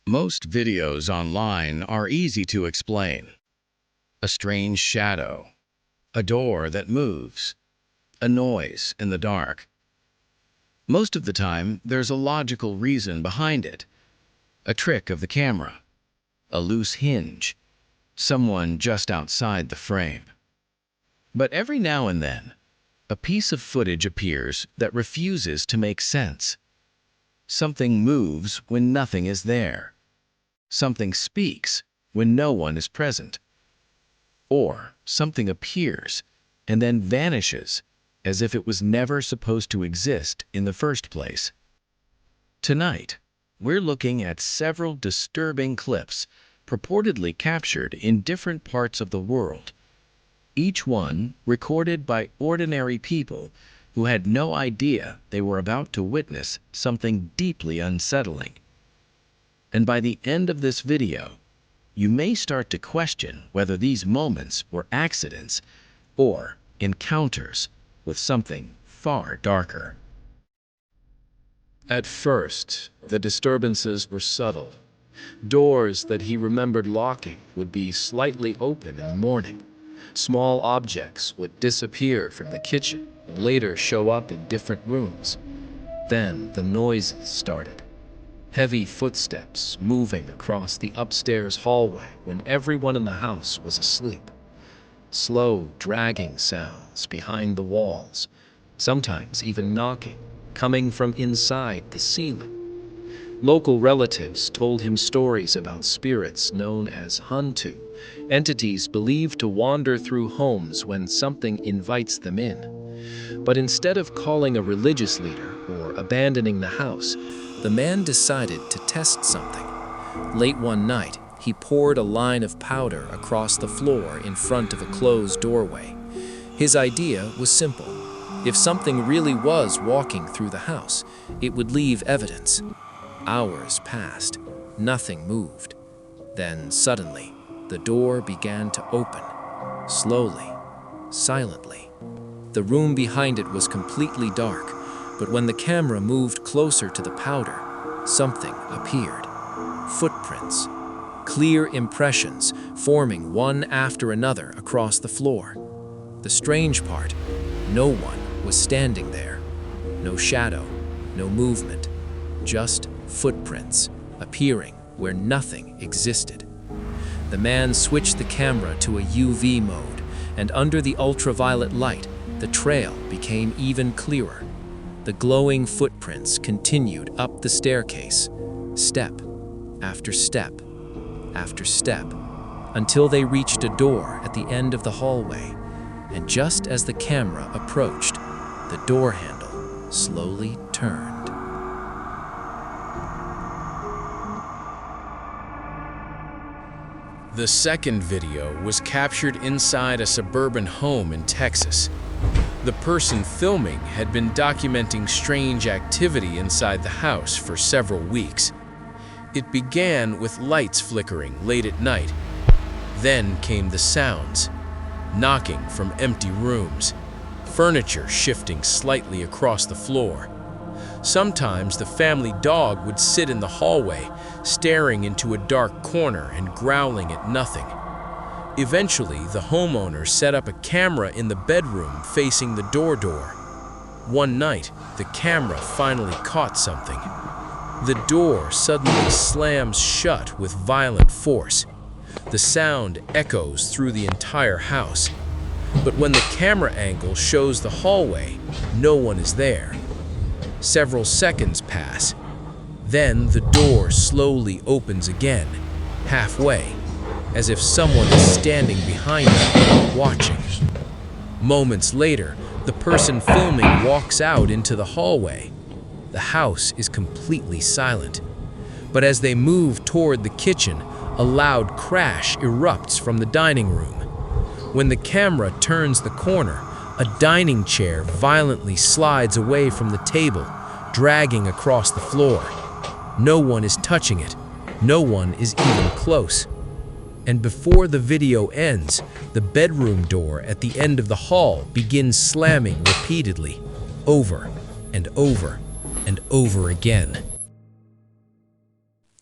Most videos online are easy to explain. A strange shadow, a door that moves, a noise in the dark. Most of the time, there's a logical reason behind it. A trick of the camera, a loose hinge, someone just outside the frame. But every now and then, a piece of footage appears that refuses to make sense. Something moves when nothing is there. Something speaks when no one is present. Or something appears and then vanishes as if it was never supposed to exist in the first place. Tonight, we're looking at several disturbing clips purportedly captured in different parts of the world, each one recorded by ordinary people who had no idea they were about to witness something deeply unsettling. And by the end of this video, you may start to question whether these moments were accidents or encounters with something far darker. At first, the disturbances were subtle. Doors that he remembered locking would be slightly open in the morning. Small objects would disappear from the kitchen and later show up in different rooms. Then the noises started. Heavy footsteps moving across the upstairs hallway when everyone in the house was asleep. Slow, dragging sounds behind the walls, sometimes even knocking, coming from inside the ceiling. Local relatives told him stories about spirits known as hantu, entities believed to wander through homes when something invites them in. But instead of calling a religious leader or abandoning the house, the man decided to test something. Late one night, he poured a line of powder across the floor in front of a closed doorway. His idea was simple. If something really was walking through the house, it would leave evidence. Hours passed. Nothing moved. Then suddenly, the door began to open. Slowly, silently. The room behind it was completely dark, but when the camera moved closer to the powder, something appeared. Footprints. Clear impressions forming one after another across the floor. The strange part, no one was standing there. No shadow, no movement, just footprints appearing where nothing existed. The man switched the camera to a UV mode, and under the ultraviolet light, the trail became even clearer. The glowing footprints continued up the staircase, step after step after step, until they reached a door at the end of the hallway, and just as the camera approached, the door handle slowly turned. The second video was captured inside a suburban home in Texas. The person filming had been documenting strange activity inside the house for several weeks. It began with lights flickering late at night. Then came the sounds, knocking from empty rooms, furniture shifting slightly across the floor. Sometimes the family dog would sit in the hallway, staring into a dark corner and growling at nothing. Eventually, the homeowner set up a camera in the bedroom facing the door. One night, the camera finally caught something. The door suddenly slams shut with violent force. The sound echoes through the entire house. But when the camera angle shows the hallway, no one is there. Several seconds pass. Then the door slowly opens again, halfway, as if someone is standing behind them, watching. Moments later, the person filming walks out into the hallway. The house is completely silent. But as they move toward the kitchen, a loud crash erupts from the dining room. When the camera turns the corner, a dining chair violently slides away from the table, dragging across the floor. No one is touching it. No one is even close. And before the video ends, the bedroom door at the end of the hall begins slamming repeatedly, over and over and over again.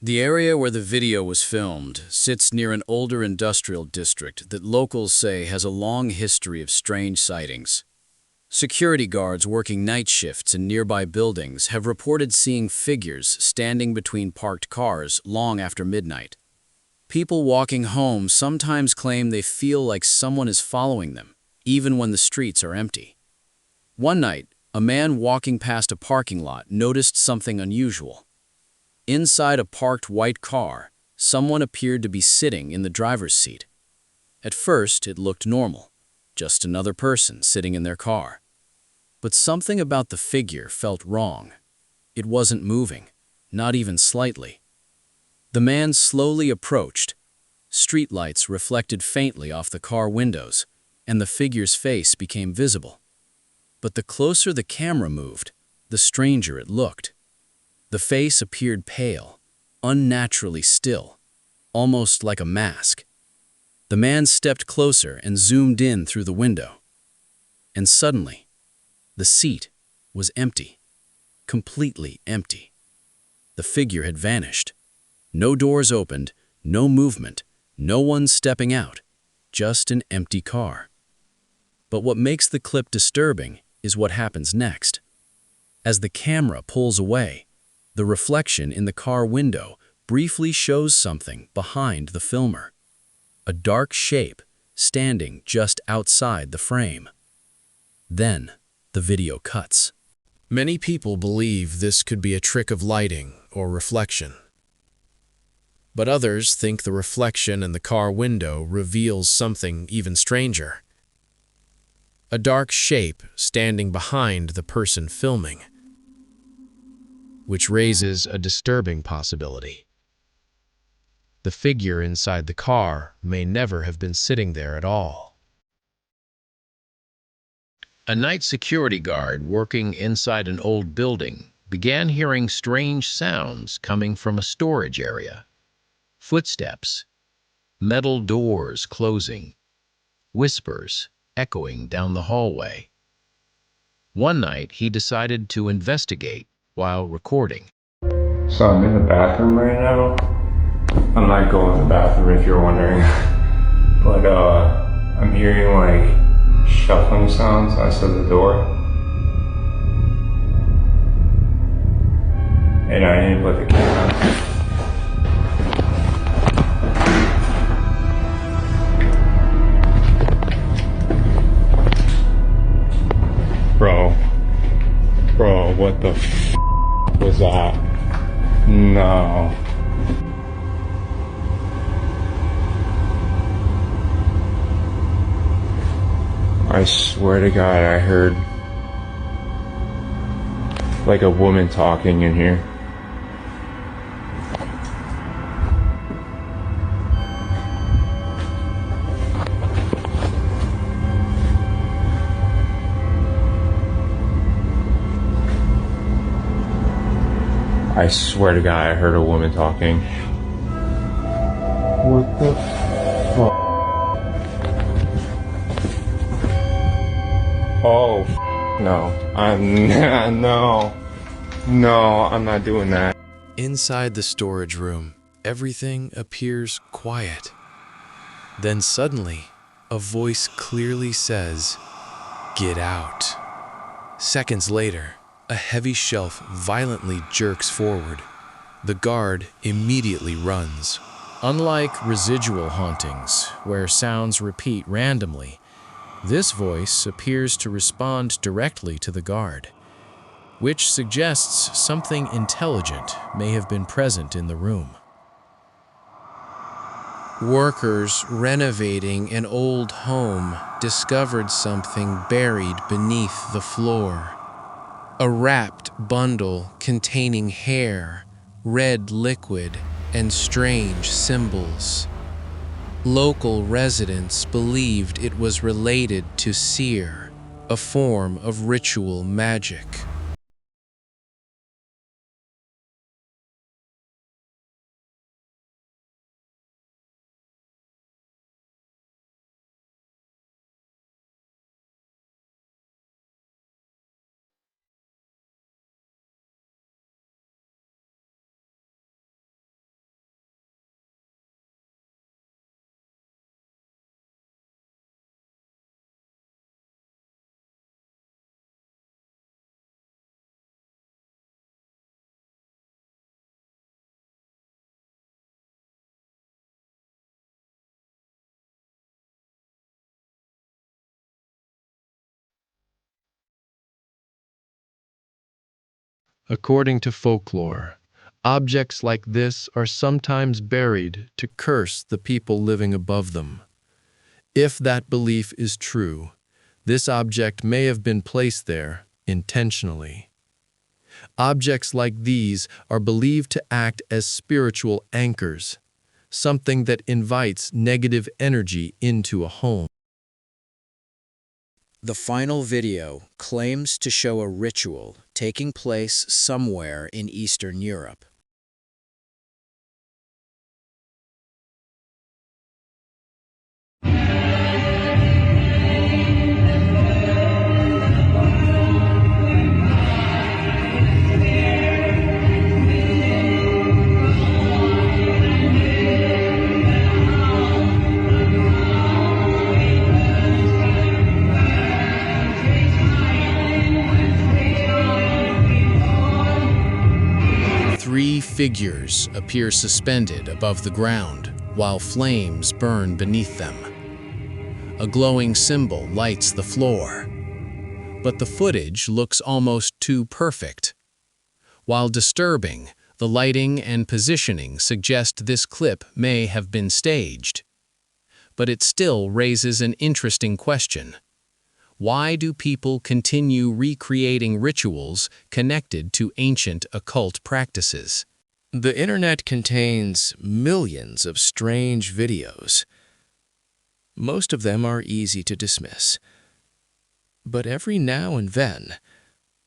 The area where the video was filmed sits near an older industrial district that locals say has a long history of strange sightings. Security guards working night shifts in nearby buildings have reported seeing figures standing between parked cars long after midnight. People walking home sometimes claim they feel like someone is following them, even when the streets are empty. One night, a man walking past a parking lot noticed something unusual. Inside a parked white car, someone appeared to be sitting in the driver's seat. At first, it looked normal, just another person sitting in their car. But something about the figure felt wrong. It wasn't moving, not even slightly. The man slowly approached. Streetlights reflected faintly off the car windows, and the figure's face became visible. But the closer the camera moved, the stranger it looked. The face appeared pale, unnaturally still, almost like a mask. The man stepped closer and zoomed in through the window. And suddenly, the seat was empty, completely empty. The figure had vanished. No doors opened, no movement, no one stepping out, just an empty car. But what makes the clip disturbing is what happens next. As the camera pulls away, the reflection in the car window briefly shows something behind the filmer. A dark shape standing just outside the frame. Then, the video cuts. Many people believe this could be a trick of lighting or reflection. But others think the reflection in the car window reveals something even stranger. A dark shape standing behind the person filming, which raises a disturbing possibility. The figure inside the car may never have been sitting there at all. A night security guard working inside an old building began hearing strange sounds coming from a storage area. Footsteps, metal doors closing, whispers echoing down the hallway. One night, he decided to investigate while recording. So I'm in the bathroom right now. I'm not going to the bathroom if you're wondering. But I'm hearing like shuffling sounds outside the door. And I need to put the camera. Bro, what the f was that? No. I swear to God, I heard like a woman talking in here. I swear to God, I heard a woman talking. What the fuck? Oh, no. No, I'm not doing that. Inside the storage room, everything appears quiet. Then suddenly, a voice clearly says, "Get out." Seconds later, a heavy shelf violently jerks forward. The guard immediately runs. Unlike residual hauntings, where sounds repeat randomly, this voice appears to respond directly to the guard, which suggests something intelligent may have been present in the room. Workers renovating an old home discovered something buried beneath the floor. A wrapped bundle containing hair, red liquid, and strange symbols. Local residents believed it was related to seer, a form of ritual magic. According to folklore, objects like this are sometimes buried to curse the people living above them. If that belief is true, this object may have been placed there intentionally. Objects like these are believed to act as spiritual anchors, something that invites negative energy into a home. The final video claims to show a ritual taking place somewhere in Eastern Europe. Three figures appear suspended above the ground while flames burn beneath them. A glowing symbol lights the floor, but the footage looks almost too perfect. While disturbing, the lighting and positioning suggest this clip may have been staged. But it still raises an interesting question. Why do people continue recreating rituals connected to ancient occult practices? The internet contains millions of strange videos. Most of them are easy to dismiss. But every now and then,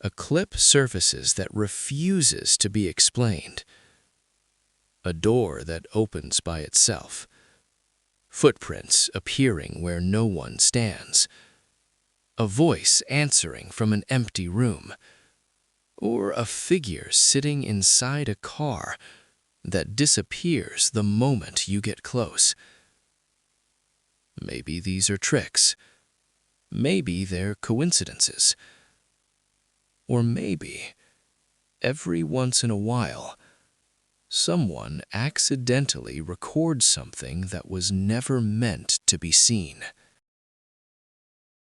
a clip surfaces that refuses to be explained. A door that opens by itself. Footprints appearing where no one stands. A voice answering from an empty room, or a figure sitting inside a car that disappears the moment you get close. Maybe these are tricks. Maybe they're coincidences. Or maybe, every once in a while, someone accidentally records something that was never meant to be seen.